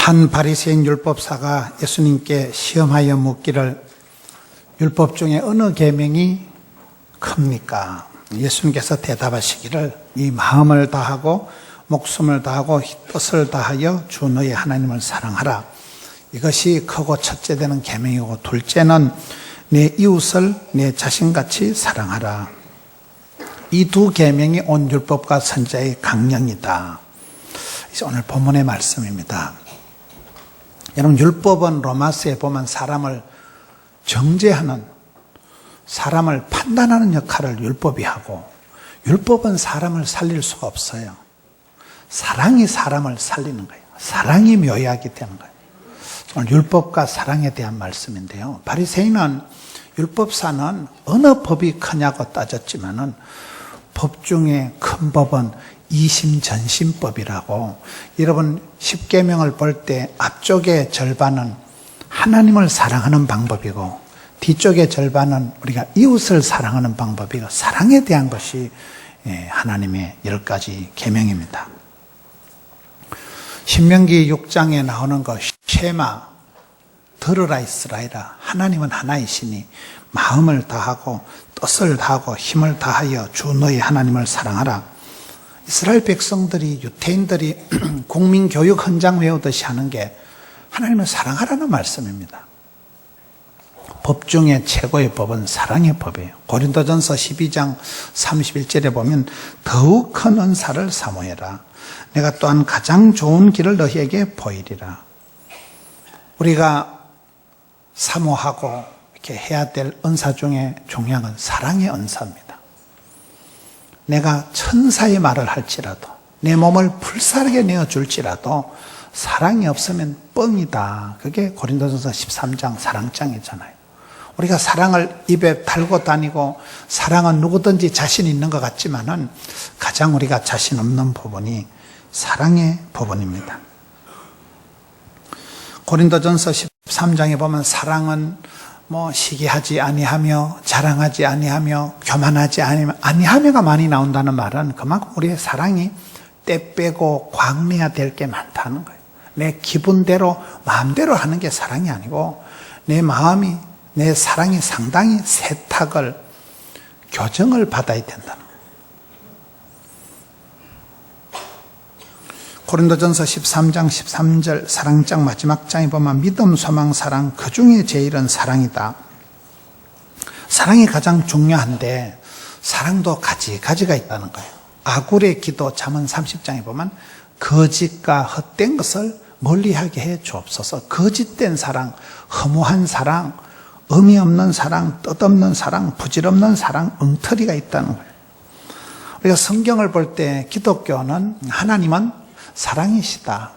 한 바리새인 율법사가 예수님께 시험하여 묻기를 율법 중에 어느 계명이 큽니까? 예수님께서 대답하시기를 이 마음을 다하고 목숨을 다하고 뜻을 다하여 주 너의 하나님을 사랑하라. 이것이 크고 첫째 되는 계명이고 둘째는 내 이웃을 내 자신같이 사랑하라. 이 두 계명이 온 율법과 선지자의 강령이다. 오늘 본문의 말씀입니다. 여러분, 율법은 로마서에 보면 사람을 정죄하는, 사람을 판단하는 역할을 율법이 하고, 율법은 사람을 살릴 수가 없어요. 사랑이 사람을 살리는 거예요. 사랑이 묘약이 되는 거예요. 오늘 율법과 사랑에 대한 말씀인데요. 바리새인은 율법사는 어느 법이 크냐고 따졌지만은 법 중에 큰 법은 이심전심법이라고, 여러분 10계명을 볼 때 앞쪽의 절반은 하나님을 사랑하는 방법이고 뒤쪽의 절반은 우리가 이웃을 사랑하는 방법이고, 사랑에 대한 것이 하나님의 10가지 계명입니다. 신명기 6장에 나오는 것 쉐마, 들으라 이스라엘아, 하나님은 하나이시니 마음을 다하고 뜻을 다하고 힘을 다하여 주 너의 하나님을 사랑하라. 이스라엘 백성들이, 유태인들이 국민교육 헌장 외우듯이 하는 게 하나님을 사랑하라는 말씀입니다. 법 중에 최고의 법은 사랑의 법이에요. 고린도전서 12장 31절에 보면 더욱 큰 은사를 사모해라. 내가 또한 가장 좋은 길을 너희에게 보이리라. 우리가 사모하고 이렇게 해야 될 은사 중에 중요한 건 사랑의 은사입니다. 내가 천사의 말을 할지라도, 내 몸을 불사르게 내어줄지라도 사랑이 없으면 뻥이다. 그게 고린도전서 13장 사랑장이잖아요. 우리가 사랑을 입에 달고 다니고 사랑은 누구든지 자신 있는 것 같지만은 가장 우리가 자신 없는 부분이 사랑의 부분입니다. 고린도전서 13장에 보면 사랑은 시기하지 아니하며 자랑하지 아니하며 교만하지 아니하며가 많이 나온다는 말은 그만큼 우리의 사랑이 때 빼고 광내야 될 게 많다는 거예요. 내 기분대로 마음대로 하는 게 사랑이 아니고 내 마음이, 내 사랑이 상당히 세탁을, 교정을 받아야 된다는 거예요. 고린도전서 13장 13절 사랑장 마지막 장에 보면 믿음, 소망, 사랑, 그 중에 제일은 사랑이다. 사랑이 가장 중요한데 사랑도 가지가 있다는 거예요. 아굴의 기도 잠언 30장에 보면 거짓과 헛된 것을 멀리하게 해 주옵소서. 거짓된 사랑, 허무한 사랑, 의미 없는 사랑, 뜻없는 사랑, 부질없는 사랑, 엉터리가 있다는 거예요. 우리가 성경을 볼 때 기독교는 하나님은 사랑이시다.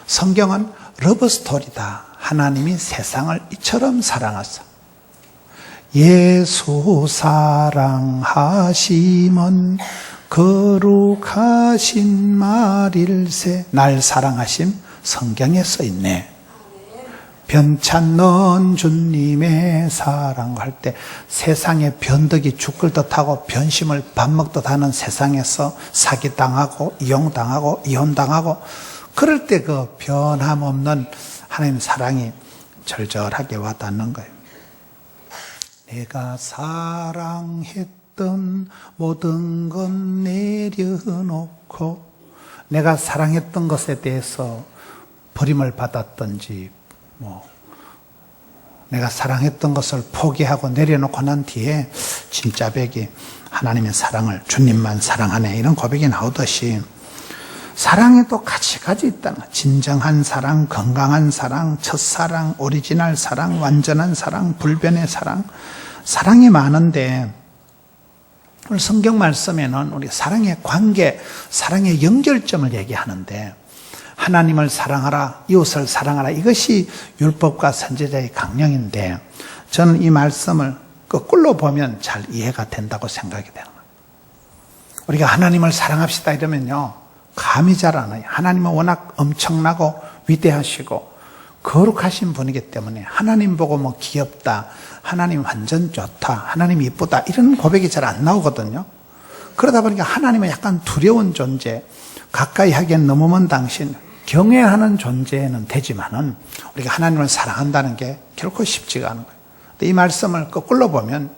성경은 러브스토리다. 하나님이 세상을 이처럼 사랑하사. 예수 사랑하심은 거룩하신 말일세. 날 사랑하심 성경에 써있네. 변찮는 주님의 사랑 할 때 세상에 변덕이 죽을 듯하고 변심을 밥 먹듯 하는 세상에서 사기당하고 이용당하고 이혼당하고 그럴 때 그 변함없는 하나님 사랑이 절절하게 와닿는 거예요. 내가 사랑했던 모든 건 내려놓고, 내가 사랑했던 것에 대해서 버림을 받았던지 내가 사랑했던 것을 포기하고 내려놓고 난 뒤에 진짜 백이 하나님의 사랑을, 주님만 사랑하네, 이런 고백이 나오듯이 사랑에도 가지가지 있다는 거예요. 진정한 사랑, 건강한 사랑, 첫사랑, 오리지널 사랑, 완전한 사랑, 불변의 사랑, 사랑이 많은데 오늘 성경 말씀에는 우리 사랑의 관계, 사랑의 연결점을 얘기하는데 하나님을 사랑하라, 이웃을 사랑하라, 이것이 율법과 선지자의 강령인데 저는 이 말씀을 거꾸로 보면 잘 이해가 된다고 생각이 되는 거예요. 우리가 하나님을 사랑합시다 이러면요 감이 잘 안 와요. 하나님은 워낙 엄청나고 위대하시고 거룩하신 분이기 때문에 하나님 보고 귀엽다, 하나님 완전 좋다, 하나님 이쁘다 이런 고백이 잘 안 나오거든요. 그러다 보니까 하나님은 약간 두려운 존재, 가까이 하기엔 너무 먼 당신, 경외하는 존재는 되지만은 우리가 하나님을 사랑한다는 게 결코 쉽지가 않은 거예요. 근데 이 말씀을 거꾸로 보면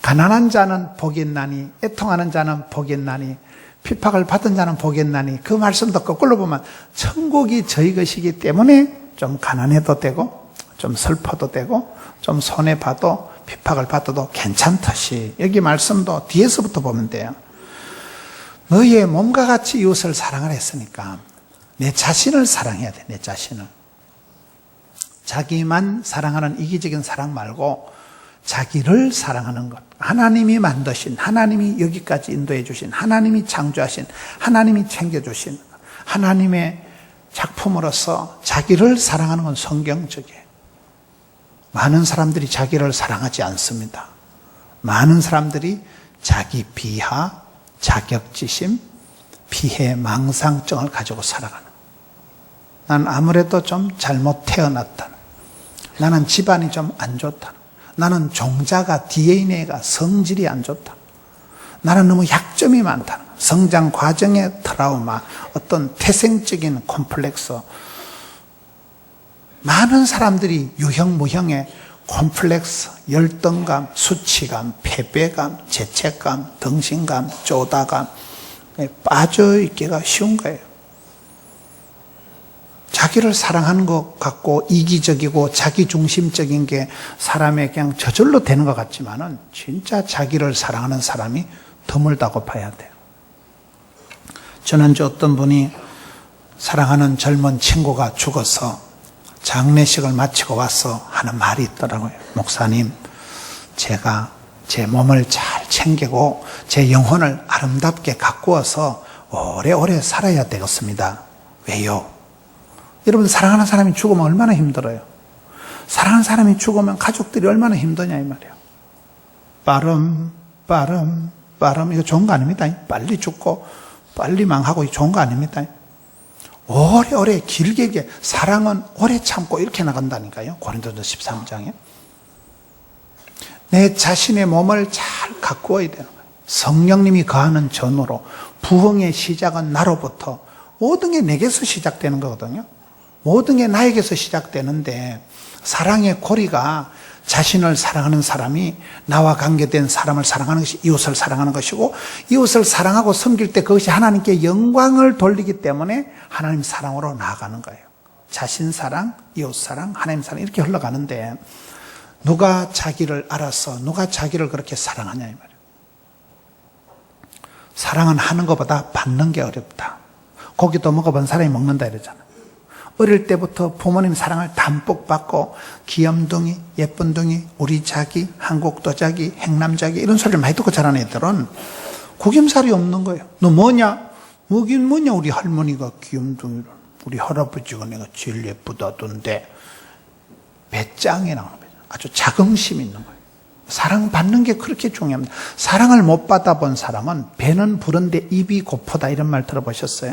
가난한 자는 복이 있나니 애통하는 자는 복이 있나니 핍박을 받은 자는 복이 있나니 그 말씀도 거꾸로 보면 천국이 저희 것이기 때문에 좀 가난해도 되고 좀 슬퍼도 되고 좀 손해봐도 핍박을 받아도 괜찮듯이 여기 말씀도 뒤에서부터 보면 돼요. 너희의 몸과 같이 이웃을 사랑을 했으니까 내 자신을 사랑해야 돼. 내 자신을. 자기만 사랑하는 이기적인 사랑 말고 자기를 사랑하는 것. 하나님이 만드신, 하나님이 여기까지 인도해 주신, 하나님이 창조하신, 하나님이 챙겨주신 하나님의 작품으로서 자기를 사랑하는 건 성경적이에요. 많은 사람들이 자기를 사랑하지 않습니다. 많은 사람들이 자기 비하, 자격지심, 피해, 망상증을 가지고 살아가는. 난 아무래도 좀 잘못 태어났다. 나는 집안이 좀 안 좋다. 나는 종자가 DNA가 성질이 안 좋다. 나는 너무 약점이 많다. 성장 과정의 트라우마, 어떤 태생적인 콤플렉스. 많은 사람들이 유형 무형의 콤플렉스, 열등감, 수치감, 패배감, 죄책감, 등신감, 쪼다감 빠져있기가 쉬운 거예요. 자기를 사랑하는 것 같고 이기적이고 자기중심적인 게 사람의 그냥 저절로 되는 것 같지만은 진짜 자기를 사랑하는 사람이 드물다고 봐야 돼요. 지난주 어떤 분이 사랑하는 젊은 친구가 죽어서 장례식을 마치고 와서 하는 말이 있더라고요. 목사님, 제가 제 몸을 잘 챙기고 제 영혼을 아름답게 가꾸어서 오래오래 살아야 되겠습니다. 왜요? 여러분, 사랑하는 사람이 죽으면 얼마나 힘들어요? 사랑하는 사람이 죽으면 가족들이 얼마나 힘드냐 이 말이에요. 빠름 이거 좋은 거 아닙니다. 빨리 죽고 빨리 망하고 좋은 거 아닙니다. 오래오래 길게 사랑은 오래 참고 이렇게 나간다니까요. 고린도전서 13장에. 내 자신의 몸을 잘 가꾸어야 되는 거예요. 성령님이 거하는 전으로 부흥의 시작은 나로부터 모든 게 내게서 시작되는 거거든요. 모든 게 나에게서 시작되는데 사랑의 고리가 자신을 사랑하는 사람이 나와 관계된 사람을 사랑하는 것이 이웃을 사랑하는 것이고 이웃을 사랑하고 섬길 때 그것이 하나님께 영광을 돌리기 때문에 하나님 사랑으로 나아가는 거예요. 자신 사랑, 이웃 사랑, 하나님 사랑 이렇게 흘러가는데 누가 자기를 알아서 누가 자기를 그렇게 사랑하냐 이 말이에요. 사랑은 하는 것보다 받는 게 어렵다. 고기도 먹어본 사람이 먹는다 이러잖아요. 어릴 때부터 부모님 사랑을 담뿍 받고 귀염둥이, 예쁜둥이, 우리 자기, 한국도자기, 행남자기 이런 소리를 많이 듣고 자란 애들은 구김살이 없는 거예요. 너 뭐냐? 뭐긴 뭐냐 우리 할머니가 귀염둥이로 우리 할아버지가 내가 제일 예쁘다던데 배짱이 나오는 거예요. 아주 자긍심이 있는 거예요. 사랑받는 게 그렇게 중요합니다. 사랑을 못 받아본 사람은 배는 부른데 입이 고프다 이런 말 들어보셨어요?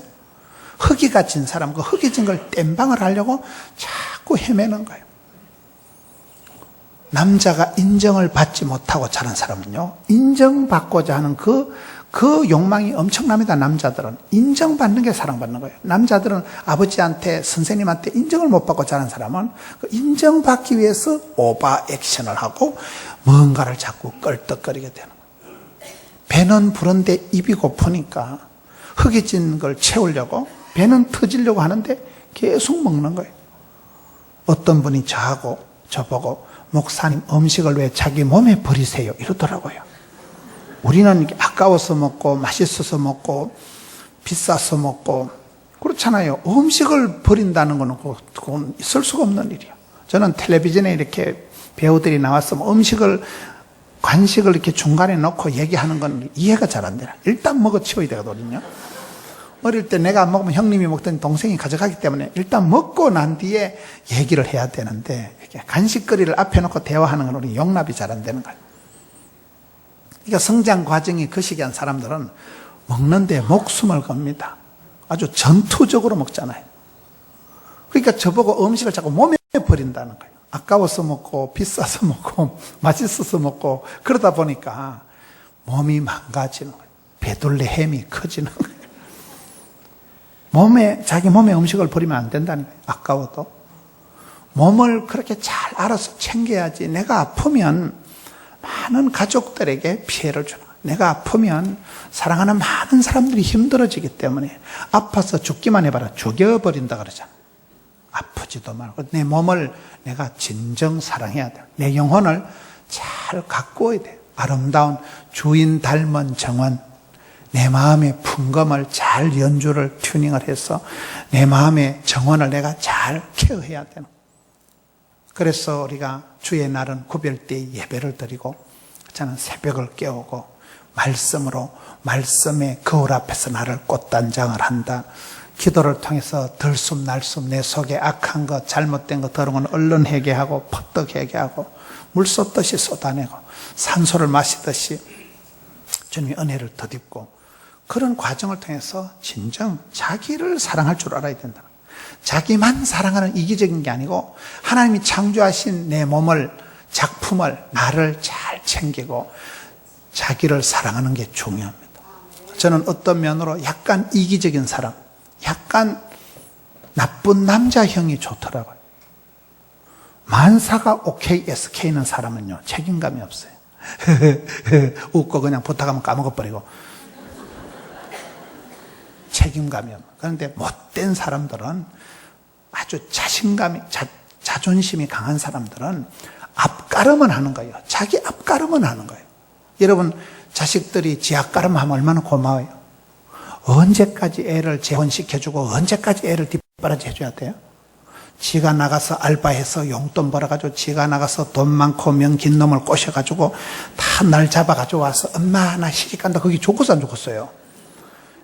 흙이가 진 사람, 그 흙이 진 걸 땜방을 하려고 자꾸 헤매는 거예요. 남자가 인정을 받지 못하고 자란 사람은요, 인정받고자 하는 그 욕망이 엄청납니다. 남자들은 인정받는 게 사랑받는 거예요. 남자들은 아버지한테 선생님한테 인정을 못 받고 자란 사람은 그 인정받기 위해서 오버 액션을 하고 뭔가를 자꾸 껄떡거리게 되는 거예요. 배는 부른데 입이 고프니까 흙이 진 걸 채우려고 배는 터지려고 하는데 계속 먹는 거예요. 어떤 분이 저보고 목사님 음식을 왜 자기 몸에 버리세요? 이러더라고요. 우리는 아까워서 먹고 맛있어서 먹고 비싸서 먹고 그렇잖아요. 음식을 버린다는 거는 그건 있을 수가 없는 일이에요. 저는 텔레비전에 이렇게 배우들이 나왔으면 간식을 이렇게 중간에 넣고 얘기하는 건 이해가 잘 안 되나. 일단 먹어 치워야 되거든요. 어릴 때 내가 안 먹으면 형님이 먹던 동생이 가져가기 때문에 일단 먹고 난 뒤에 얘기를 해야 되는데 이렇게 간식거리를 앞에 놓고 대화하는 건 우리 용납이 잘 안 되는 거예요. 그러니까 성장 과정이 거시기한 사람들은 먹는데 목숨을 겁니다. 아주 전투적으로 먹잖아요. 그러니까 저보고 음식을 자꾸 몸에 버린다는 거예요. 아까워서 먹고 비싸서 먹고 맛있어서 먹고 그러다 보니까 몸이 망가지는 거예요. 배둘레 햄이 커지는 거예요. 자기 몸에 음식을 버리면 안 된다는 거예요. 아까워도. 몸을 그렇게 잘 알아서 챙겨야지. 내가 아프면 많은 가족들에게 피해를 주는 거예요. 내가 아프면 사랑하는 많은 사람들이 힘들어지기 때문에 아파서 죽기만 해봐라. 죽여버린다 그러잖아. 아프지도 말고 내 몸을 내가 진정 사랑해야 돼. 내 영혼을 잘 가꾸어야 돼. 아름다운 주인 닮은 정원, 내 마음의 풍금을 잘 연주를 튜닝을 해서 내 마음의 정원을 내가 잘 케어해야 되는. 그래서 우리가 주의 날은 구별되이 예배를 드리고 저는 새벽을 깨우고 말씀으로 말씀의 거울 앞에서 나를 꽃단장을 한다. 기도를 통해서 들숨 날숨 내 속에 악한 것 잘못된 것 더러운 건 얼른 회개하고 퍼뜩 회개하고 물 쏟듯이 쏟아내고 산소를 마시듯이 주님의 은혜를 덧입고 그런 과정을 통해서 진정 자기를 사랑할 줄 알아야 된다. 자기만 사랑하는 이기적인 게 아니고 하나님이 창조하신 내 몸을 작품을 나를 잘 챙기고 자기를 사랑하는 게 중요합니다. 저는 어떤 면으로 약간 이기적인 사람, 약간 나쁜 남자형이 좋더라고요. 만사가 오케이 SK는 사람은요 책임감이 없어요. 웃고 그냥 부탁하면 까먹어버리고 책임감이 없어요. 그런데 못된 사람들은 아주 자존심이 강한 사람들은 앞가름은 하는 거예요. 자기 앞가름은 하는 거예요. 여러분 자식들이 지 앞가름하면 얼마나 고마워요. 언제까지 애를 재혼시켜주고 언제까지 애를 뒷바라지 해줘야 돼요? 지가 나가서 알바해서 용돈 벌어가지고 지가 나가서 돈 많고 명 긴 놈을 꼬셔가지고 다 날 잡아가지고 와서 엄마 나 시집간다. 거기 좋겠어 안 좋겠어요?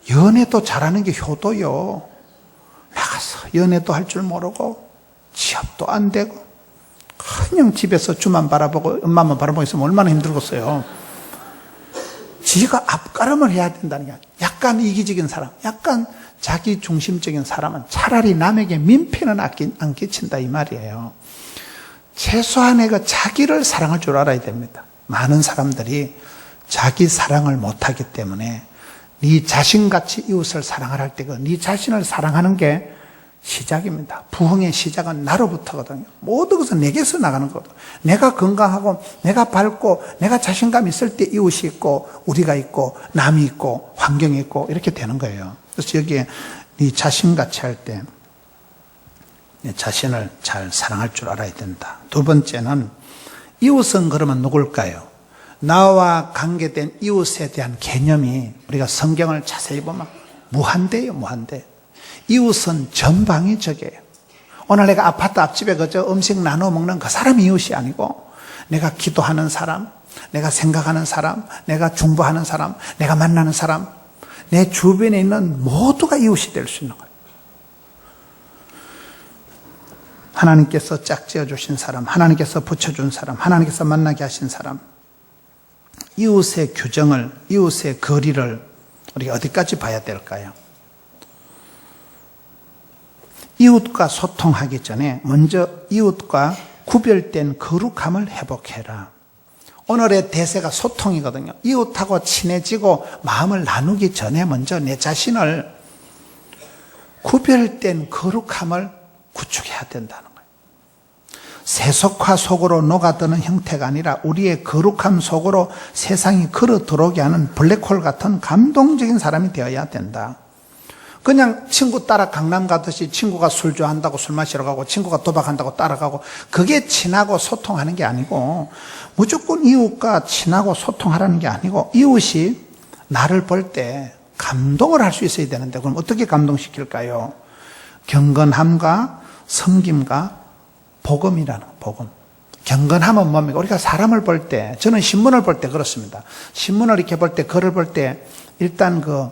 연애도 잘하는 게 효도요. 나가서 연애도 할 줄 모르고 취업도 안 되고 그냥 집에서 주만 바라보고 엄마만 바라보고 있으면 얼마나 힘들겠어요. 지가 앞가름을 해야 된다는 게 약간 이기적인 사람, 약간 자기 중심적인 사람은 차라리 남에게 민폐는 안 끼친다 이 말이에요. 최소한의 그 자기를 사랑할 줄 알아야 됩니다. 많은 사람들이 자기 사랑을 못하기 때문에 네 자신같이 이웃을 사랑을 할 때 그 네 자신을 사랑하는 게 시작입니다. 부흥의 시작은 나로부터거든요. 모든 것은 내게서 나가는 거거든요. 내가 건강하고 내가 밝고 내가 자신감 있을 때 이웃이 있고 우리가 있고 남이 있고 환경이 있고 이렇게 되는 거예요. 그래서 여기에 네 자신같이 할 때 내 자신을 잘 사랑할 줄 알아야 된다. 두 번째는 이웃은 그러면 누굴까요? 나와 관계된 이웃에 대한 개념이 우리가 성경을 자세히 보면 무한대예요. 무한대. 이웃은 전방위적이에요. 오늘 내가 아파트 앞집에 그저 음식 나눠 먹는 그 사람이 이웃이 아니고 내가 기도하는 사람, 내가 생각하는 사람, 내가 중보하는 사람, 내가 만나는 사람, 내 주변에 있는 모두가 이웃이 될 수 있는 거예요. 하나님께서 짝지어 주신 사람, 하나님께서 붙여준 사람, 하나님께서 만나게 하신 사람, 이웃의 규정을, 이웃의 거리를 우리가 어디까지 봐야 될까요? 이웃과 소통하기 전에 먼저 이웃과 구별된 거룩함을 회복해라. 오늘의 대세가 소통이거든요. 이웃하고 친해지고 마음을 나누기 전에 먼저 내 자신을 구별된 거룩함을 구축해야 된다는 거예요. 세속화 속으로 녹아드는 형태가 아니라 우리의 거룩함 속으로 세상이 걸어 들어오게 하는 블랙홀 같은 감동적인 사람이 되어야 된다. 그냥 친구 따라 강남 가듯이 친구가 술 좋아한다고 술 마시러 가고 친구가 도박한다고 따라가고 그게 친하고 소통하는 게 아니고 무조건 이웃과 친하고 소통하라는 게 아니고 이웃이 나를 볼 때 감동을 할 수 있어야 되는데 그럼 어떻게 감동시킬까요? 경건함과 섬김과 복음이라는 거, 복음. 경건함은 뭡니까? 우리가 사람을 볼 때, 저는 신문을 볼 때 그렇습니다. 신문을 이렇게 볼 때, 글을 볼 때, 일단 그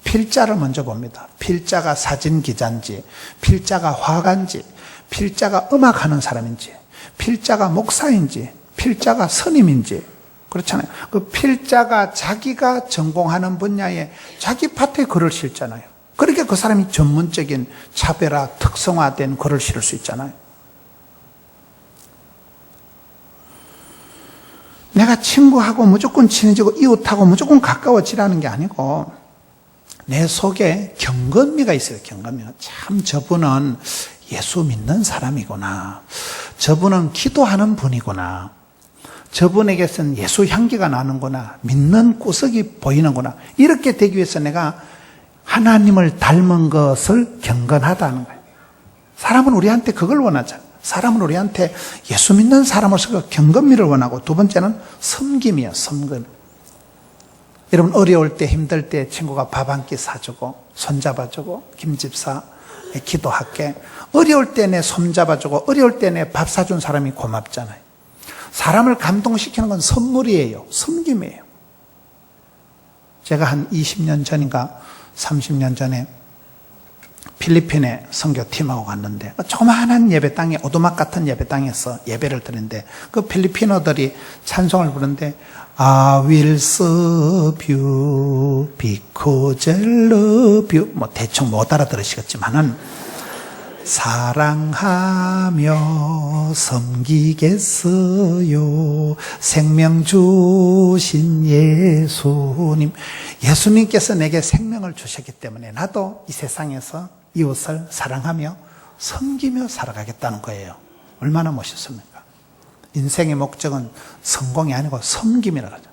필자를 먼저 봅니다. 필자가 사진 기자인지, 필자가 화가인지, 필자가 음악하는 사람인지, 필자가 목사인지, 필자가 스님인지, 그렇잖아요. 그 필자가 자기가 전공하는 분야에 자기 파트에 글을 실잖아요. 그러니까 그 사람이 전문적인 차별화, 특성화된 글을 실을 수 있잖아요. 내가 친구하고 무조건 친해지고 이웃하고 무조건 가까워지라는 게 아니고 내 속에 경건미가 있어요. 경건미가. 참 저분은 예수 믿는 사람이구나. 저분은 기도하는 분이구나. 저분에게서는 예수 향기가 나는구나. 믿는 구석이 보이는구나. 이렇게 되기 위해서 내가 하나님을 닮은 것을 경건하다는 거예요. 사람은 우리한테 그걸 원하잖아요. 사람은 우리한테 예수 믿는 사람으로서 그 경건미를 원하고, 두 번째는 섬김이에요. 섬김. 여러분, 어려울 때, 힘들 때 친구가 밥 한 끼 사주고 손잡아주고, 김집사 기도할게. 어려울 때 내 손잡아주고 어려울 때 내 밥 사준 사람이 고맙잖아요. 사람을 감동시키는 건 선물이에요. 섬김이에요. 제가 한 20년 전인가 30년 전에 필리핀에 선교팀하고 갔는데, 조그마한 예배당에, 오두막 같은 예배당에서 예배를 드리는데, 그 필리핀어들이 찬송을 부르는데, I will serve you because I love you. 뭐 대충 못 알아들으시겠지만은, 사랑하며 섬기겠어요. 생명 주신 예수님. 예수님께서 내게 생명을 주셨기 때문에 나도 이 세상에서 이웃을 사랑하며 섬기며 살아가겠다는 거예요. 얼마나 멋있습니까? 인생의 목적은 성공이 아니고 섬김이라고 하죠.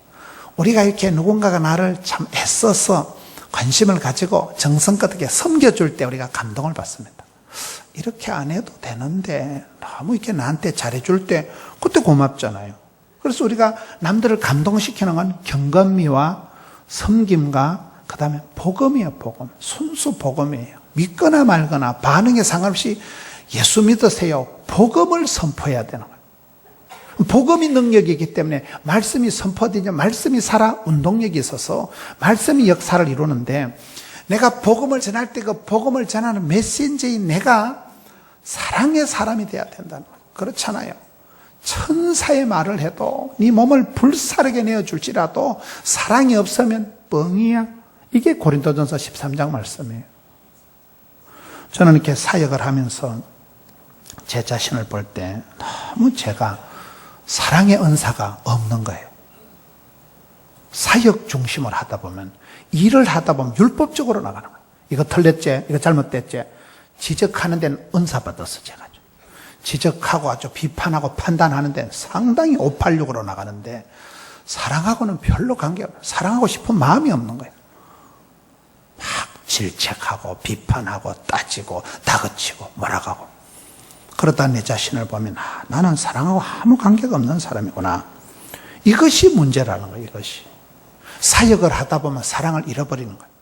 우리가 이렇게 누군가가 나를 참 애써서 관심을 가지고 정성껏 이렇게 섬겨줄 때 우리가 감동을 받습니다. 이렇게 안 해도 되는데 너무 이렇게 나한테 잘해줄 때 그때 고맙잖아요. 그래서 우리가 남들을 감동시키는 건 경건미와 섬김과 그 다음에 복음이에요. 복음. 순수 복음이에요. 믿거나 말거나 반응에 상관없이 예수 믿으세요. 복음을 선포해야 되는 거예요. 복음이 능력이기 때문에 말씀이 선포되냐, 말씀이 살아 운동력이 있어서 말씀이 역사를 이루는데, 내가 복음을 전할 때 그 복음을 전하는 메신저인 내가 사랑의 사람이 돼야 된다는 거예요. 그렇잖아요. 천사의 말을 해도 네 몸을 불사르게 내어줄지라도 사랑이 없으면 뻥이야. 이게 고린도전서 13장 말씀이에요. 저는 이렇게 사역을 하면서 제 자신을 볼 때 너무 제가 사랑의 은사가 없는 거예요. 사역 중심을 하다 보면, 일을 하다 보면 율법적으로 나가는 거예요. 이거 틀렸지, 이거 잘못됐지. 지적하는 데는 은사 받았어, 제가. 지적하고 아주 비판하고 판단하는 데는 상당히 586으로 나가는데, 사랑하고는 별로 관계없어요. 사랑하고 싶은 마음이 없는 거예요. 막 질책하고 비판하고 따지고 다그치고 뭐라고 하고. 그러다 내 자신을 보면, 나는 사랑하고 아무 관계가 없는 사람이구나. 이것이 문제라는 거예요. 이것이. 사역을 하다 보면 사랑을 잃어버리는 거예요.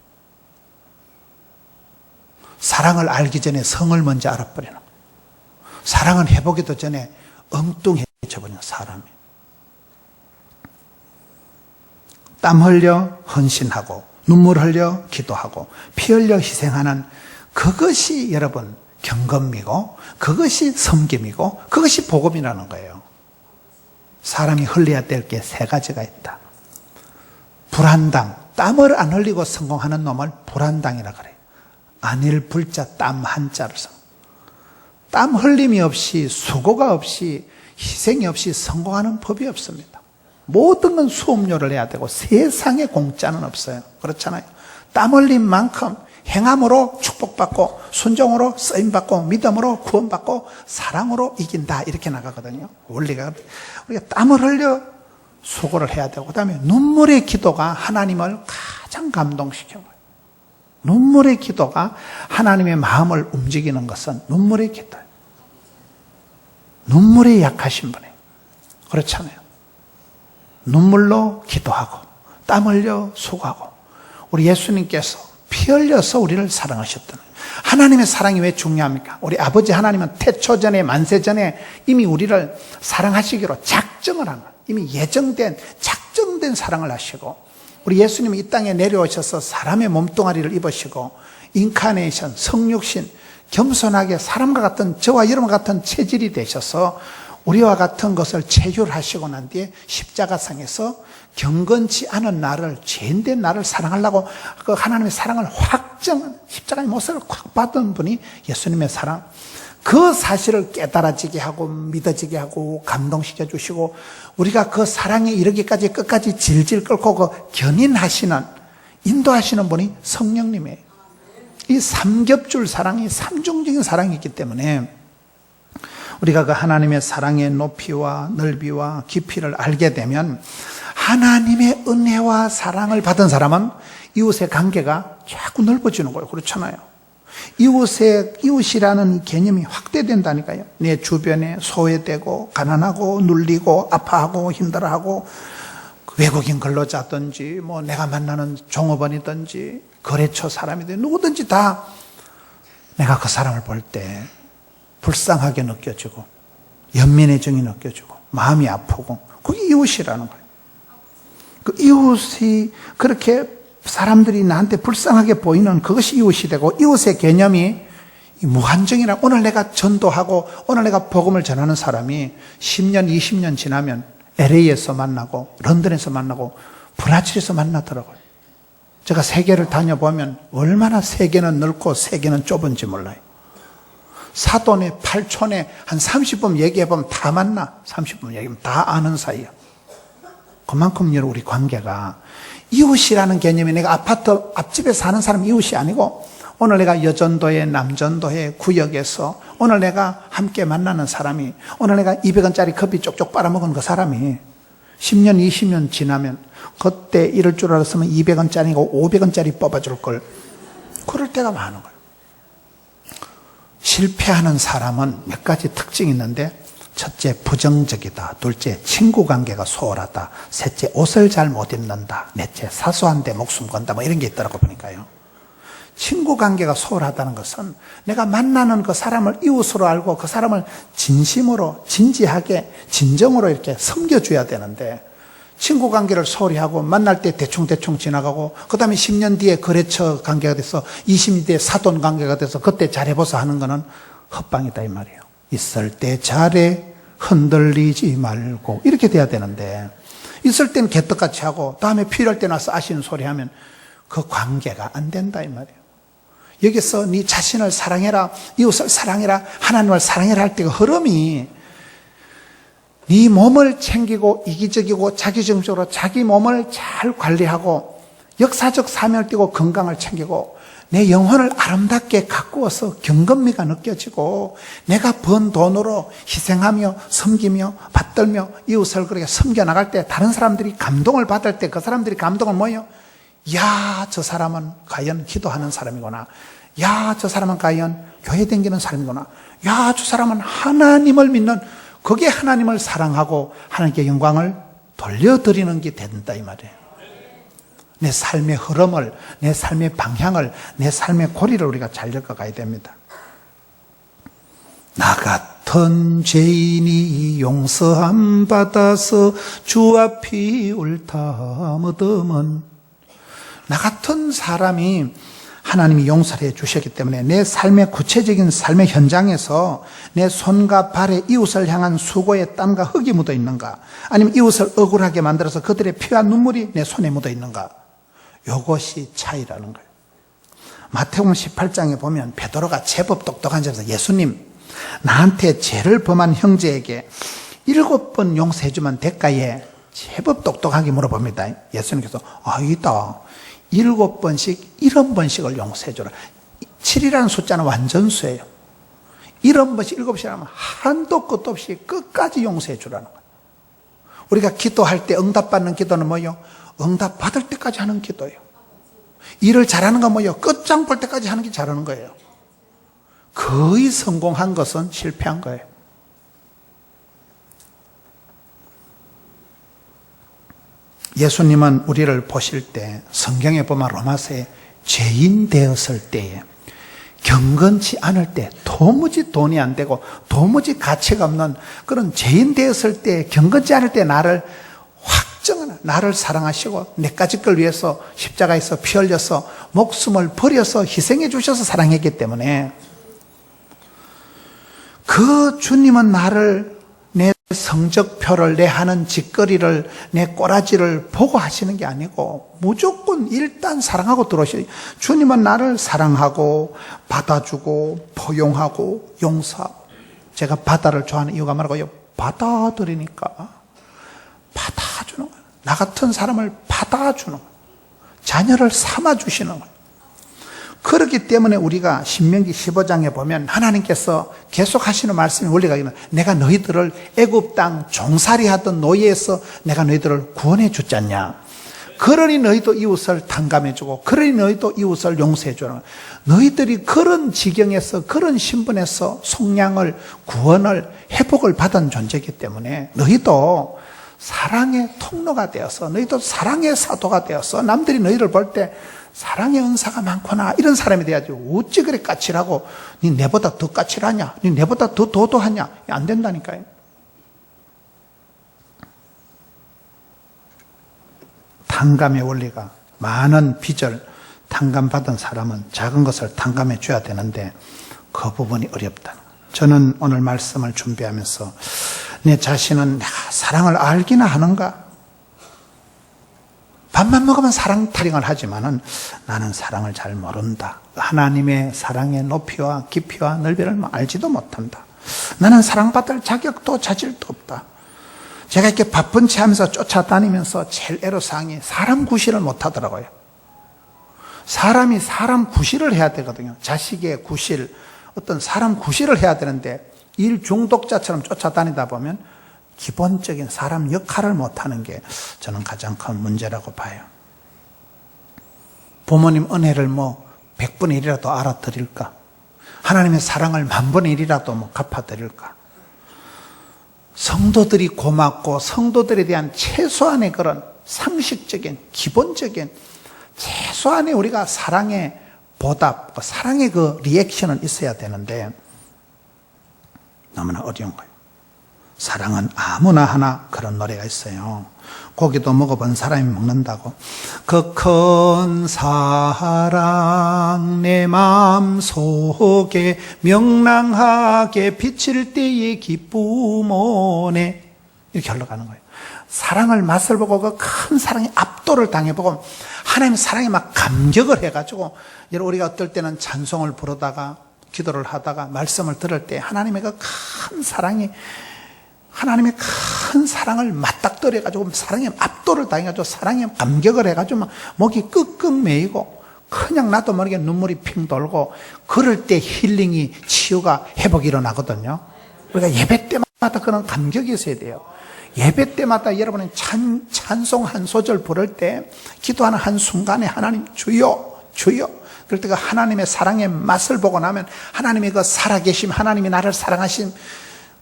사랑을 알기 전에 성을 먼저 알아버리는 거예요. 사랑은 해보기도 전에 엉뚱해져버리는 사람이에요. 땀 흘려 헌신하고 눈물 흘려 기도하고 피 흘려 희생하는 그것이 여러분 경건미고, 그것이 섬김이고, 그것이 복음이라는 거예요. 사람이 흘려야 될 게 세 가지가 있다. 불한당, 땀을 안 흘리고 성공하는 놈을 불한당이라 그래요. 안일 불자 땀 한자를 써. 땀 흘림이 없이, 수고가 없이, 희생이 없이 성공하는 법이 없습니다. 모든 건 수업료를 내야 되고 세상에 공짜는 없어요. 그렇잖아요. 땀 흘린 만큼 행함으로 축복받고, 순종으로 쓰임받고, 믿음으로 구원받고, 사랑으로 이긴다, 이렇게 나가거든요. 원리가. 우리가 땀을 흘려 수고를 해야 되고, 그 다음에 눈물의 기도가 하나님을 가장 감동시키는 거예요. 눈물의 기도가 하나님의 마음을 움직이는 것은 눈물의 기도예요. 눈물이 약하신 분이에요. 그렇잖아요. 눈물로 기도하고 땀 흘려 수고하고. 우리 예수님께서 피 흘려서 우리를 사랑하셨다는 거예요. 하나님의 사랑이 왜 중요합니까? 우리 아버지 하나님은 태초전에 만세전에 이미 우리를 사랑하시기로 작정을 한 거예요. 이미 예정된 작정된 사랑을 하시고, 우리 예수님이 이 땅에 내려오셔서 사람의 몸뚱아리를 입으시고 인카네이션, 성육신, 겸손하게 사람과 같은, 저와 여러분과 같은 체질이 되셔서 우리와 같은 것을 체휼하시고 난 뒤에 십자가상에서 경건치 않은 나를, 죄인된 나를 사랑하려고 그 하나님의 사랑을 확정, 십자가의 모습을 확 받은 분이 예수님의 사랑. 그 사실을 깨달아지게 하고 믿어지게 하고 감동시켜 주시고, 우리가 그 사랑에 이르기까지 끝까지 질질 끓고 그 견인하시는 인도하시는 분이 성령님이에요. 이 삼겹줄 사랑이 삼중적인 사랑이 있기 때문에 우리가 그 하나님의 사랑의 높이와 넓이와 깊이를 알게 되면 하나님의 은혜와 사랑을 받은 사람은 이웃의 관계가 자꾸 넓어지는 거예요. 그렇잖아요. 이웃이라는 개념이 확대된다니까요. 내 주변에 소외되고 가난하고 눌리고 아파하고 힘들어하고 외국인 근로자든지 뭐 내가 만나는 종업원이든지 거래처 사람이든지 누구든지 다 내가 그 사람을 볼 때 불쌍하게 느껴지고 연민의 정이 느껴지고 마음이 아프고 그게 이웃이라는 거예요. 그 이웃이 그렇게 사람들이 나한테 불쌍하게 보이는 그것이 이웃이 되고 이웃의 개념이 무한정이라 오늘 내가 전도하고 오늘 내가 복음을 전하는 사람이 10년, 20년 지나면 LA에서 만나고 런던에서 만나고 브라질에서 만나더라고요. 제가 세계를 다녀보면 얼마나 세계는 넓고 세계는 좁은지 몰라요. 사돈에 8촌에 한 30분 얘기해보면 다 만나. 30분 얘기하면 다 아는 사이야. 그만큼 우리 관계가 이웃이라는 개념이 내가 아파트 앞집에 사는 사람 이웃이 아니고 오늘 내가 여전도에 남전도에 구역에서 오늘 내가 함께 만나는 사람이 오늘 내가 200원짜리 커피 쪽쪽 빨아먹은 그 사람이 10년 20년 지나면 그때 이럴 줄 알았으면 200원짜리고 500원짜리 뽑아줄 걸 그럴 때가 많은 거예요. 실패하는 사람은 몇 가지 특징이 있는데 첫째 부정적이다, 둘째 친구 관계가 소홀하다, 셋째 옷을 잘 못 입는다, 넷째 사소한 데 목숨 건다 뭐 이런 게 있더라고 보니까요. 친구 관계가 소홀하다는 것은 내가 만나는 그 사람을 이웃으로 알고 그 사람을 진심으로 진지하게 진정으로 이렇게 섬겨줘야 되는데 친구 관계를 소홀히 하고 만날 때 대충대충 지나가고 그 다음에 10년 뒤에 거래처 관계가 돼서 20년 뒤에 사돈 관계가 돼서 그때 잘해보자 하는 거는 헛방이다 이 말이에요. 있을 때 잘해 흔들리지 말고 이렇게 돼야 되는데 있을 때는 개떡같이 하고 다음에 필요할 때 나서 아쉬운 소리 하면 그 관계가 안 된다 이 말이에요. 여기서 네 자신을 사랑해라, 이웃을 사랑해라, 하나님을 사랑해라 할 때 그 흐름이 네 몸을 챙기고 이기적이고 자기중적으로 자기 몸을 잘 관리하고 역사적 사명을 띠고 건강을 챙기고 내 영혼을 아름답게 가꾸어서 경건미가 느껴지고 내가 번 돈으로 희생하며 섬기며 받들며 이웃을 그렇게 섬겨나갈 때 다른 사람들이 감동을 받을 때 그 사람들이 감동을 뭐예요? 야, 저 사람은 과연 기도하는 사람이구나. 야, 저 사람은 과연 교회 다니는 사람이구나. 야, 저 사람은 하나님을 믿는 그게 하나님을 사랑하고 하나님께 영광을 돌려드리는 게 된다 이 말이에요. 내 삶의 흐름을, 내 삶의 방향을, 내 삶의 고리를 우리가 잘 엮어가야 됩니다. 나 같은 죄인이 용서함 받아서 주 앞이 옳다 무덤은 나 같은 사람이 하나님이 용서를 해 주셨기 때문에 내 삶의 구체적인 삶의 현장에서 내 손과 발에 이웃을 향한 수고의 땀과 흙이 묻어 있는가, 아니면 이웃을 억울하게 만들어서 그들의 피와 눈물이 내 손에 묻어 있는가, 이것이 차이라는 거예요. 마태복음 18장에 보면 베드로가 제법 똑똑한 자라서 예수님, 나한테 죄를 범한 형제에게 7번 용서해 주면 될까에 제법 똑똑하게 물어봅니다. 예수님께서 아니다, 7번씩 70번씩을 용서해 줘라. 7이라는 숫자는 완전수예요. 70번씩 7번씩 하면 한도 끝도 없이 끝까지 용서해 주라는 거예요. 우리가 기도할 때 응답받는 기도는 뭐예요? 응답 받을 때까지 하는 기도예요. 일을 잘하는 건 뭐예요? 끝장 볼 때까지 하는 게 잘하는 거예요. 거의 성공한 것은 실패한 거예요. 예수님은 우리를 보실 때 성경에 보면 로마서에 죄인 되었을 때에 경건치 않을 때 도무지 돈이 안 되고 도무지 가치가 없는 그런 죄인 되었을 때 경건치 않을 때 나를 확정하는, 나를 사랑하시고 내까지 걸 위해서 십자가에서 피 흘려서 목숨을 버려서 희생해 주셔서 사랑했기 때문에 그 주님은 나를 내 성적표를, 내 하는 짓거리를, 내 꼬라지를 보고 하시는 게 아니고 무조건 일단 사랑하고 들어오셔요. 주님은 나를 사랑하고 받아주고 포용하고 용서하고. 제가 바다를 좋아하는 이유가 뭐라고요? 받아들이니까 받아주는 거예요. 나 같은 사람을 받아주는 거예요. 자녀를 삼아주시는 거예요. 그렇기 때문에 우리가 신명기 15장에 보면 하나님께서 계속 하시는 말씀이 원리가 있는, 내가 너희들을 애굽 땅 종살이 하던 노예에서 내가 너희들을 구원해 줬지 않냐. 그러니 너희도 이웃을 탕감해주고, 그러니 너희도 이웃을 용서해주는, 너희들이 그런 지경에서, 그런 신분에서 속량을, 구원을, 회복을 받은 존재이기 때문에 너희도 사랑의 통로가 되어서, 너희도 사랑의 사도가 되어서 남들이 너희를 볼 때 사랑의 은사가 많구나, 이런 사람이 돼야지. 어찌 그래 까칠하고, 니 내보다 더 까칠하냐, 니 내보다 더 도도하냐, 안 된다니까요. 탕감의 원리가, 많은 빚을 탕감받은 사람은 작은 것을 탕감해 줘야 되는데 그 부분이 어렵다. 저는 오늘 말씀을 준비하면서 내 자신은 내가 사랑을 알기나 하는가? 밥만 먹으면 사랑 타령을 하지만은 나는 사랑을 잘 모른다. 하나님의 사랑의 높이와 깊이와 넓이를 알지도 못한다. 나는 사랑받을 자격도 자질도 없다. 제가 이렇게 바쁜 채 하면서 쫓아다니면서 제일 애로사항이 사람 구실을 못하더라고요. 사람이 사람 구실을 해야 되거든요. 자식의 구실, 어떤 사람 구실을 해야 되는데 일 중독자처럼 쫓아다니다 보면 기본적인 사람 역할을 못하는 게 저는 가장 큰 문제라고 봐요. 부모님 은혜를 100분의 1이라도 알아드릴까? 하나님의 사랑을 10,000분의 1이라도 갚아드릴까? 성도들이 고맙고 성도들에 대한 최소한의 그런 상식적인 기본적인 최소한의 우리가 사랑의 보답, 사랑의 그 리액션은 있어야 되는데 너무나 어려운 거예요. 사랑은 아무나 하나 그런 노래가 있어요. 고기도 먹어본 사람이 먹는다고. 그 큰 사랑 내 마음속에 명랑하게 비칠 때의 기쁨 오네, 이렇게 흘러가는 거예요. 사랑을 맛을 보고 그 큰 사랑의 압도를 당해보고 하나님의 사랑에 막 감격을 해가지고, 여러분 우리가 어떨 때는 찬송을 부르다가 기도를 하다가 말씀을 들을 때 하나님의 그 큰 사랑이, 하나님의 큰 사랑을 맞닥뜨려가지고 사랑의 압도를 당해가지고 사랑에 감격을 해가지고 막 목이 끄끄 메이고 그냥 나도 모르게 눈물이 핑 돌고, 그럴 때 힐링이, 치유가, 회복이 일어나거든요. 우리가 예배 때마다 그런 감격이 있어야 돼요. 예배 때마다 여러분은 찬송 한 소절 부를 때, 기도하는 한 순간에 하나님 주여 주여, 그럴 때 그 하나님의 사랑의 맛을 보고 나면 하나님의 그 살아계심, 하나님이 나를 사랑하심,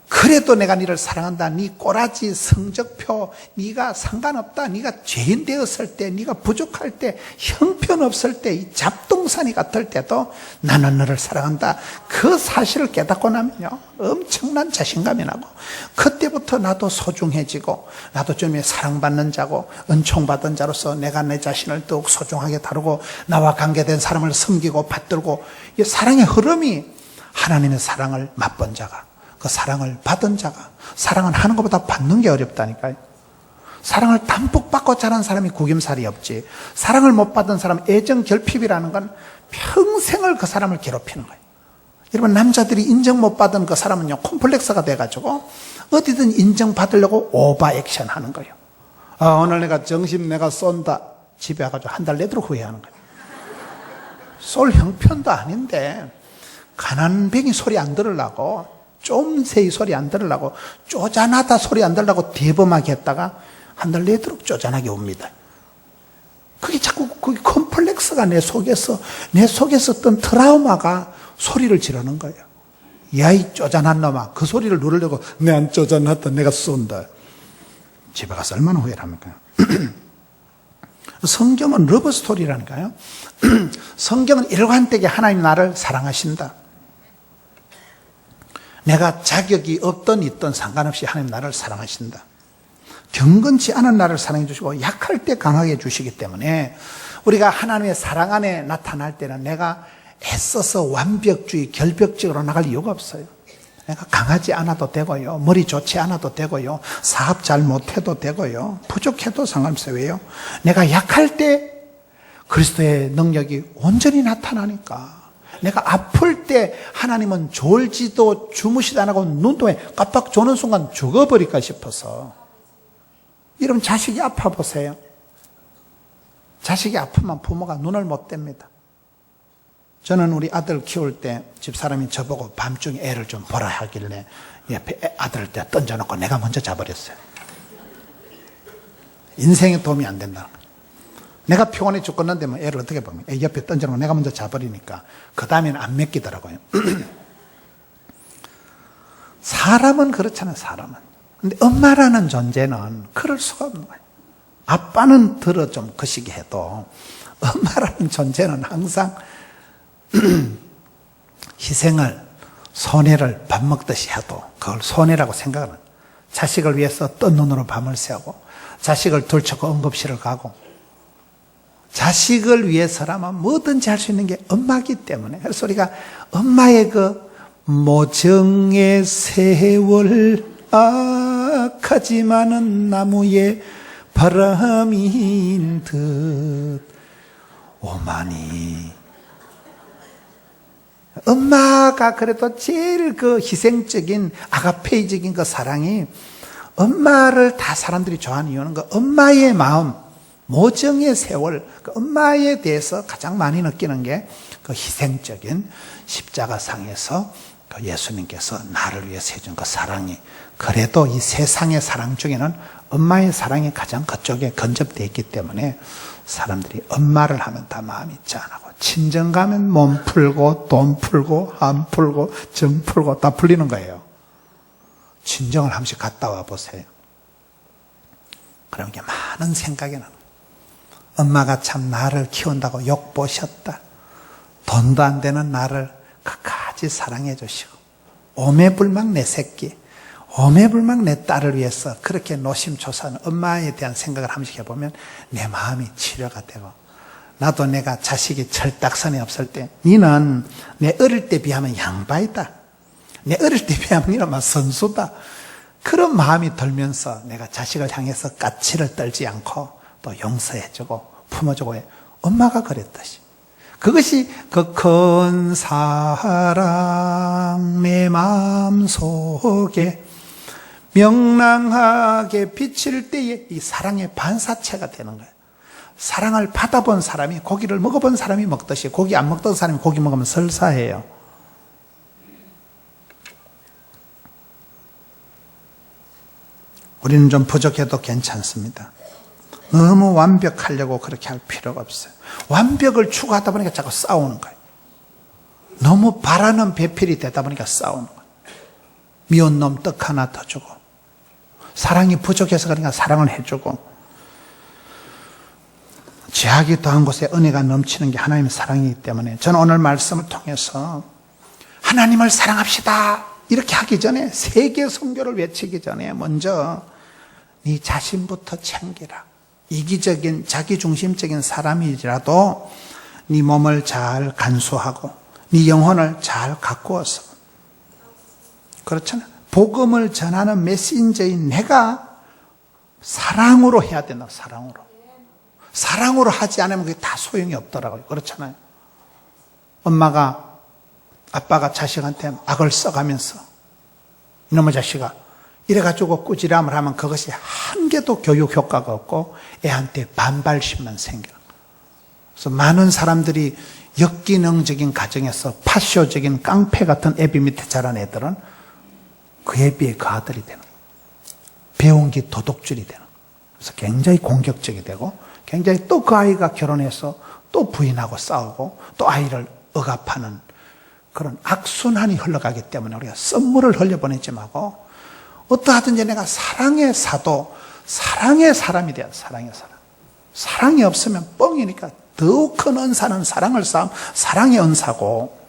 그래도 내가 너를 사랑한다, 네 꼬라지 성적표 네가 상관없다, 네가 죄인 되었을 때, 네가 부족할 때, 형편없을 때, 이 잡동사니 같을 때도 나는 너를 사랑한다, 그 사실을 깨닫고 나면요 엄청난 자신감이 나고, 그때부터 나도 소중해지고, 나도 주님의 사랑받는 자고 은총받은 자로서 내가 내 자신을 더욱 소중하게 다루고 나와 관계된 사람을 섬기고 받들고, 이 사랑의 흐름이, 하나님의 사랑을 맛본 자가, 그 사랑을 받은 자가, 사랑은 하는 것보다 받는 게 어렵다니까요. 사랑을 담뿍 받고 자란 사람이 구김살이 없지, 사랑을 못 받은 사람, 애정 결핍이라는 건 평생을 그 사람을 괴롭히는 거예요. 여러분, 남자들이 인정 못 받은 그 사람은요 콤플렉스가 돼가지고 어디든 인정받으려고 오버 액션 하는 거예요. 오늘 내가 정신 내가 쏜다, 집에 와가지고 한 달 내도록 후회하는 거예요. 쏠 형편도 아닌데 가난뱅이 소리 안 들으려고, 쫌새이 소리 안 들으려고, 쪼잔하다 소리 안 들으려고 대범하게 했다가 한 달 내도록 쪼잔하게 옵니다. 그게 자꾸 그 컴플렉스가 내 속에서 어떤 트라우마가 소리를 지르는 거예요. 야, 이 쪼잔한 놈아, 그 소리를 누르려고 내 안 쪼잔하다, 내가 쏜다. 집에 가서 얼마나 후회를 합니까? 성경은 러브 스토리라니까요. 성경은 일관되게 하나님 나를 사랑하신다. 내가 자격이 없던 있던 상관없이 하나님 나를 사랑하신다. 경건치 않은 나를 사랑해 주시고 약할 때 강하게 해주시기 때문에 우리가 하나님의 사랑 안에 나타날 때는 내가 애써서 완벽주의, 결벽적으로 나갈 이유가 없어요. 내가 강하지 않아도 되고요, 머리 좋지 않아도 되고요, 사업 잘 못해도 되고요, 부족해도 상관없어요. 왜요? 내가 약할 때 그리스도의 능력이 온전히 나타나니까. 내가 아플 때 하나님은 졸지도 주무시도 안 하고 눈동에 깜빡 조는 순간 죽어버릴까 싶어서. 여러분, 자식이 아파 보세요. 자식이 아프면 부모가 눈을 못 뗍니다. 저는 우리 아들 키울 때 집사람이 저보고 밤중에 애를 좀 보라 하길래 옆에 아들을 때 던져놓고 내가 먼저 자버렸어요. 인생에 도움이 안 된다. 내가 피곤해 죽겠는데 뭐 애를 어떻게 보면 애 옆에 던져놓고 내가 먼저 자버리니까 그 다음에는 안 맡기더라고요. 사람은 그렇잖아요. 사람은. 근데 엄마라는 존재는 그럴 수가 없는 거예요. 아빠는 들어 좀 거시기 해도 엄마라는 존재는 항상 희생을, 손해를 밥 먹듯이 해도 그걸 손해라고 생각하는, 자식을 위해서 뜬 눈으로 밤을 새고 자식을 들쳐고 응급실을 가고, 자식을 위해서라면 뭐든지 할 수 있는 게 엄마이기 때문에, 그래서 우리가 엄마의 그 모정의 세월 악하지만은 나무에 바람인 듯 오마니, 엄마가 그래도 제일 그 희생적인 아가페이적인 그 사랑이, 엄마를 다 사람들이 좋아하는 이유는 그 엄마의 마음, 모정의 세월, 그 엄마에 대해서 가장 많이 느끼는 게 그 희생적인 십자가상에서 그 예수님께서 나를 위해서 해준 그 사랑이, 그래도 이 세상의 사랑 중에는 엄마의 사랑이 가장 그쪽에 근접되어 있기 때문에 사람들이 엄마를 하면 다 마음이 짠하고, 친정 가면 몸 풀고 돈 풀고 안 풀고 정 풀고 다 풀리는 거예요. 친정을 한 번씩 갔다 와 보세요. 그럼 이게 많은 생각이 나는 거예요. 엄마가 참 나를 키운다고 욕 보셨다. 돈도 안 되는 나를 끝까지 사랑해 주시고, 오매불망 내 새끼, 오매불망 내 딸을 위해서 그렇게 노심초사하는 엄마에 대한 생각을 한 번씩 해보면 내 마음이 치료가 되고, 나도 내가 자식이 철딱선이 없을 때 니는 내 어릴 때 비하면 양바이다, 내 어릴 때 비하면 니는 막 선수다, 그런 마음이 들면서 내가 자식을 향해서 까치를 떨지 않고 또 용서해주고 품어주고 해. 엄마가 그랬듯이, 그것이 그 큰 사랑 내 마음속에 명랑하게 비칠 때에 이 사랑의 반사체가 되는 거예요. 사랑을 받아본 사람이, 고기를 먹어본 사람이 먹듯이, 고기 안 먹던 사람이 고기 먹으면 설사해요. 우리는 좀 부족해도 괜찮습니다. 너무 완벽하려고 그렇게 할 필요가 없어요. 완벽을 추구하다 보니까 자꾸 싸우는 거예요. 너무 바라는 배필이 되다 보니까 싸우는 거예요. 미운 놈 떡 하나 더 주고, 사랑이 부족해서 그러니까 사랑을 해주고, 죄악이 더한 곳에 은혜가 넘치는 게 하나님의 사랑이기 때문에, 저는 오늘 말씀을 통해서 하나님을 사랑합시다 이렇게 하기 전에, 세계 선교를 외치기 전에 먼저 네 자신부터 챙기라. 이기적인 자기중심적인 사람이라도 네 몸을 잘 간수하고 네 영혼을 잘 가꾸어서, 그렇잖아요. 복음을 전하는 메신저인 내가 사랑으로 해야 된다. 사랑으로 하지 않으면 그게 다 소용이 없더라고요. 그렇잖아요. 아빠가 자식한테 악을 써가면서 이놈의 자식아 이래가지고 꾸지람을 하면 그것이 한 개도 교육 효과가 없고 애한테 반발심만 생겨요. 그래서 많은 사람들이 역기능적인 가정에서 파쇼적인 깡패 같은 애비 밑에 자란 애들은 그 애비의 그 아들이 되는 거예요. 배운 게 도둑질이 되는 거예요. 그래서 굉장히 공격적이 되고, 굉장히 또 그 아이가 결혼해서 또 부인하고 싸우고 또 아이를 억압하는 그런 악순환이 흘러가기 때문에 우리가 썸물을 흘려보내지 말고, 어떠하든지 내가 사랑의 사도, 사랑의 사람이 돼야 돼. 사랑의 사람. 사랑이 없으면 뻥이니까 더욱 큰 은사는 사랑을 쌓음, 사랑의 은사고,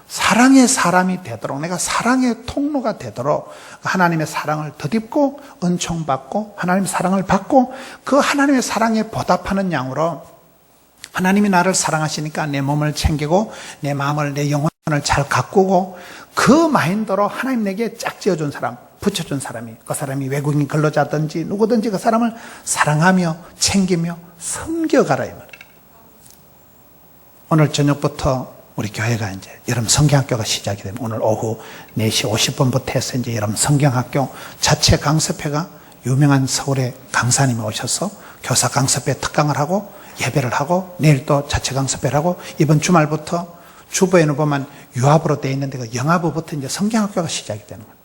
사랑의 사람이 되도록, 내가 사랑의 통로가 되도록 하나님의 사랑을 덧입고 은총받고 하나님의 사랑을 받고, 그 하나님의 사랑에 보답하는 양으로 하나님이 나를 사랑하시니까 내 몸을 챙기고 내 마음을, 내 영혼을 잘 가꾸고, 그 마인드로 하나님 내게 짝지어준 사람, 붙여준 사람이, 그 사람이 외국인 근로자든지 누구든지 그 사람을 사랑하며 챙기며 섬겨가라 이 말이에요. 오늘 저녁부터 우리 교회가 이제 여름 성경학교가 시작이 되면 오늘 오후 4시 50분부터 해서 이제 여름 성경학교 자체 강습회가 유명한 서울의 강사님이 오셔서 교사 강습회 특강을 하고 예배를 하고 내일 또 자체 강습회를 하고 이번 주말부터 주보에는 보면 유아부로 되어 있는데 그 영아부부터 이제 성경학교가 시작이 되는 거예요.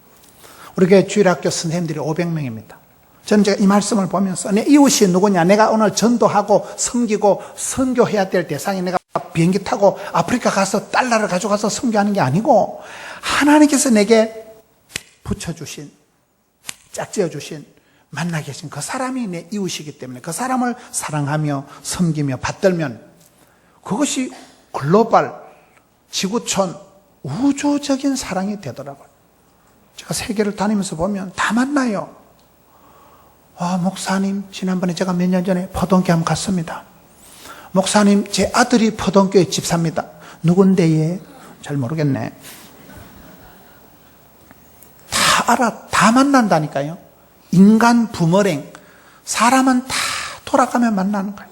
우리 교회 주일학교 선생님들이 500명입니다. 저는 제가 이 말씀을 보면서 내 이웃이 누구냐, 내가 오늘 전도하고 섬기고 선교해야 될 대상이 내가 비행기 타고 아프리카 가서 달러를 가져가서 선교하는 게 아니고 하나님께서 내게 붙여주신, 짝지어주신, 만나 계신 그 사람이 내 이웃이기 때문에 그 사람을 사랑하며 섬기며 받들면 그것이 글로벌, 지구촌, 우주적인 사랑이 되더라고요. 제가 세계를 다니면서 보면 다 만나요. 목사님, 지난번에 제가 몇 년 전에 포동교회 한번 갔습니다. 목사님, 제 아들이 포동교회 집사입니다. 누군데? 잘 모르겠네. 다 알아, 다 만난다니까요. 인간 부머랭, 사람은 다 돌아가면 만나는 거예요.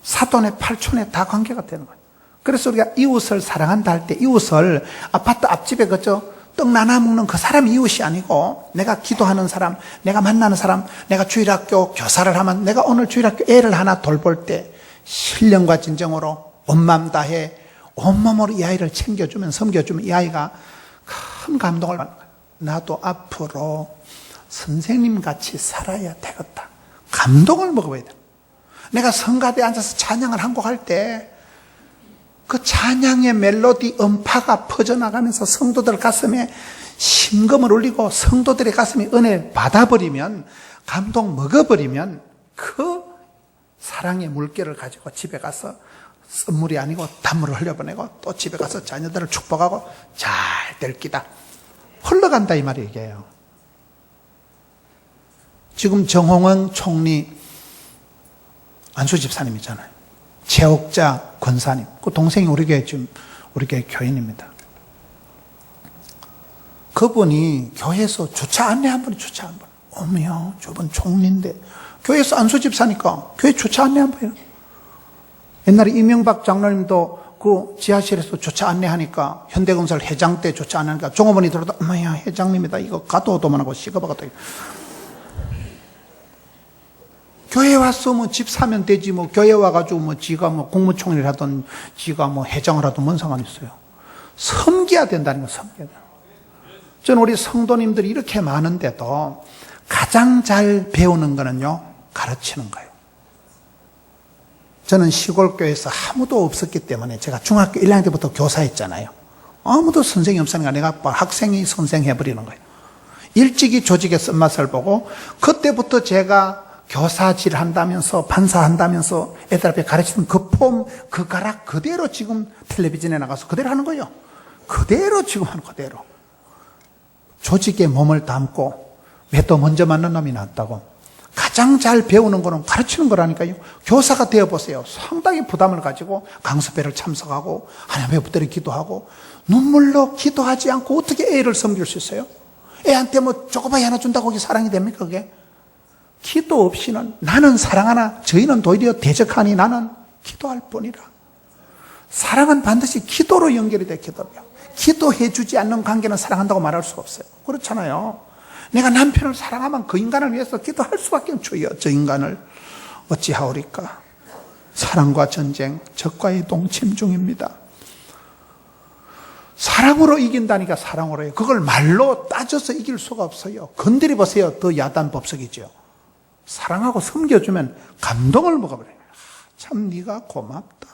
사돈에 팔촌에 다 관계가 되는 거예요. 그래서 우리가 이웃을 사랑한다 할 때 이웃을 아파트 앞집에 그죠? 떡 나눠 먹는 그 사람이 이웃이 아니고 내가 기도하는 사람, 내가 만나는 사람, 내가 주일학교 교사를 하면 내가 오늘 주일학교 애를 하나 돌볼 때 신령과 진정으로 온 마음 다해 온몸으로 이 아이를 챙겨주면 섬겨주면 이 아이가 큰 감동을 받는 거예요. 나도 앞으로 선생님같이 살아야 되겠다. 감동을 먹어야 돼. 내가 성가대에 앉아서 찬양을 한 곡 할 때 그 찬양의 멜로디 음파가 퍼져나가면서 성도들 가슴에 심금을 울리고 성도들의 가슴이 은혜 받아버리면, 감동 먹어버리면 그 사랑의 물결을 가지고 집에 가서 썸물이 아니고 단물을 흘려보내고 또 집에 가서 자녀들을 축복하고 잘 될 기다. 흘러간다 이 말이 얘기해요. 지금 정홍원 총리 안수 집사님이잖아요. 최옥자 권사님, 그 동생이 우리 교회 지금 우리 교회 교인입니다. 그분이 교회에서 주차 안내 한 번에 주차 한 번. 어머야, 저분 총리인데 교회에서 안수 집사니까 교회 주차 안내 한 번이요. 옛날에 이명박 장로님도 그 지하실에서 주차 안내하니까 현대건설 회장 때 주차 안내하니까 종업원이 들어도 어머야, 회장님이다. 이거 가도도만 하고 시거바가도. 교회 와서 뭐 집 사면 되지, 뭐 교회 와가지고 뭐 지가 뭐 국무총리를 하든 지가 뭐 회장을 하든 뭔 상관이 있어요. 섬겨야 된다는 거, 섬겨야 돼요. 저는 우리 성도님들이 이렇게 많은데도 가장 잘 배우는 거는요, 가르치는 거예요. 저는 시골교회에서 아무도 없었기 때문에 제가 중학교 1학년 때부터 교사했잖아요. 아무도 선생이 없으니까 내가 학생이 선생해버리는 거예요. 일찍이 조직의 쓴맛을 보고 그때부터 제가 교사질 한다면서 판사한다면서 애들 앞에 가르치는 그 폼, 그 가락 그대로 지금 텔레비전에 나가서 그대로 하는 거예요. 그대로 지금 하는 그대로. 조직에 몸을 담고 왜 또 먼저 만난 놈이 낫다고. 가장 잘 배우는 거는 가르치는 거라니까요. 교사가 되어보세요. 상당히 부담을 가지고 강습회를 참석하고 하나님의 붙들이 기도하고 눈물로 기도하지 않고 어떻게 애를 섬길 수 있어요? 애한테 뭐 조그마이 하나 준다고 그게 사랑이 됩니까 그게? 기도 없이는 나는 사랑하나 저희는 도리어 대적하니 나는 기도할 뿐이라. 사랑은 반드시 기도로 연결이 돼. 기도로. 기도해 주지 않는 관계는 사랑한다고 말할 수가 없어요. 그렇잖아요. 내가 남편을 사랑하면 그 인간을 위해서 기도할 수밖에 없어요. 저 인간을 어찌하오리까. 사랑과 전쟁, 적과의 동침 중입니다. 사랑으로 이긴다니까. 사랑으로 해요. 그걸 말로 따져서 이길 수가 없어요. 건드려 보세요. 더 야단 법석이죠. 사랑하고 섬겨주면 감동을 먹어버려요. 참 네가 고맙다.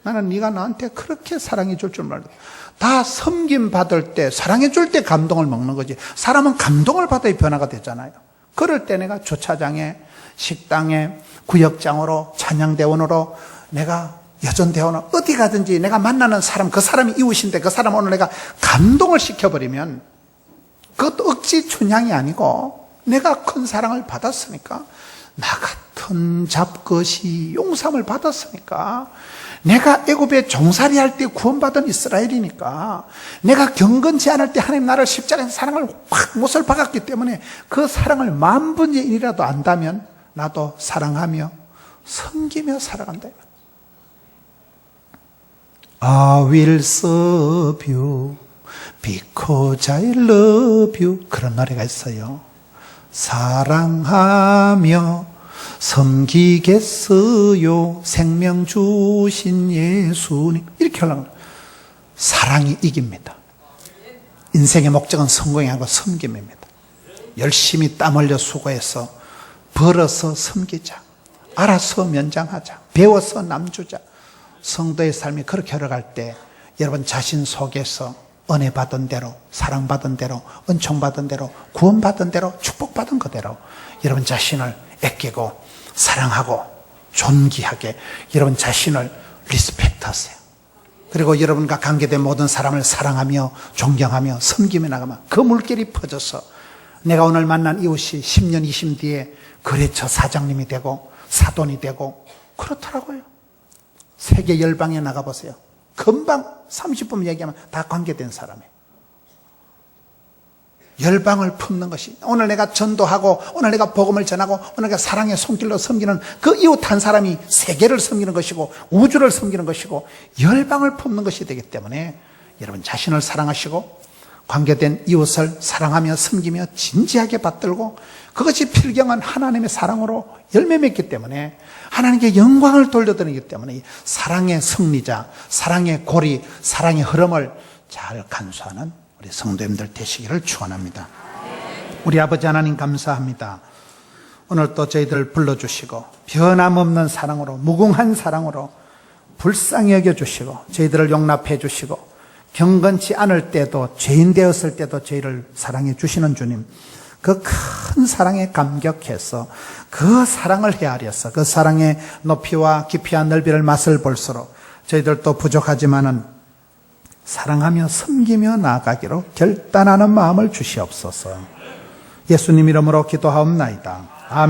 나는 네가 나한테 그렇게 사랑해 줄 줄 몰랐다. 다 섬김 받을 때, 사랑해 줄 때 감동을 먹는 거지. 사람은 감동을 받아야 변화가 되잖아요. 그럴 때 내가 주차장에, 식당에, 구역장으로, 찬양대원으로, 내가 여전대원으로 어디 가든지 내가 만나는 사람, 그 사람이 이웃인데 그 사람 오늘 내가 감동을 시켜버리면 그것도 억지 춘향이 아니고 내가 큰 사랑을 받았으니까, 나 같은 잡것이 용서함을 받았으니까, 내가 애굽에 종살이 할 때 구원받은 이스라엘이니까, 내가 경건치 않을 때 하나님 나를 십자가에서 사랑을 확 못을 박았기 때문에 그 사랑을 10,000분의 1이라도 안다면 나도 사랑하며 섬기며 살아간다. I will serve you because I love you. 그런 노래가 있어요. 사랑하며 섬기겠어요. 생명 주신 예수님. 이렇게 하려고. 사랑이 이깁니다. 인생의 목적은 성공이 아니고 섬김입니다. 열심히 땀 흘려 수고해서 벌어서 섬기자. 알아서 면장하자. 배워서 남주자. 성도의 삶이 그렇게 흘러갈 때 여러분 자신 속에서 은혜 받은 대로, 사랑받은 대로, 은총받은 대로, 구원받은 대로, 축복받은 그대로 여러분 자신을 아끼고 사랑하고 존귀하게 여러분 자신을 리스펙트하세요. 그리고 여러분과 관계된 모든 사람을 사랑하며 존경하며 섬기며 나가면 그 물결이 퍼져서 내가 오늘 만난 이웃이 10년, 20년 뒤에 거래처 사장님이 되고 사돈이 되고 그렇더라고요. 세계 열방에 나가보세요. 금방 30분 얘기하면 다 관계된 사람이에요. 열방을 품는 것이, 오늘 내가 전도하고 오늘 내가 복음을 전하고 오늘 내가 사랑의 손길로 섬기는 그 이웃 한 사람이 세계를 섬기는 것이고 우주를 섬기는 것이고 열방을 품는 것이 되기 때문에 여러분 자신을 사랑하시고 관계된 이웃을 사랑하며 섬기며 진지하게 받들고 그것이 필경한 하나님의 사랑으로 열매 맺기 때문에 하나님께 영광을 돌려드리기 때문에 이 사랑의 승리자, 사랑의 고리, 사랑의 흐름을 잘 간수하는 우리 성도님들 되시기를 축원합니다. 우리 아버지 하나님 감사합니다. 오늘 또 저희들을 불러주시고 변함없는 사랑으로, 무궁한 사랑으로 불쌍히 여겨주시고 저희들을 용납해 주시고 경건치 않을 때도, 죄인 되었을 때도 저희를 사랑해 주시는 주님, 그 큰 사랑에 감격해서 그 사랑을 헤아려서 그 사랑의 높이와 깊이와 넓이를 맛을 볼수록 저희들도 부족하지만은 사랑하며 섬기며 나아가기로 결단하는 마음을 주시옵소서. 예수님 이름으로 기도하옵나이다.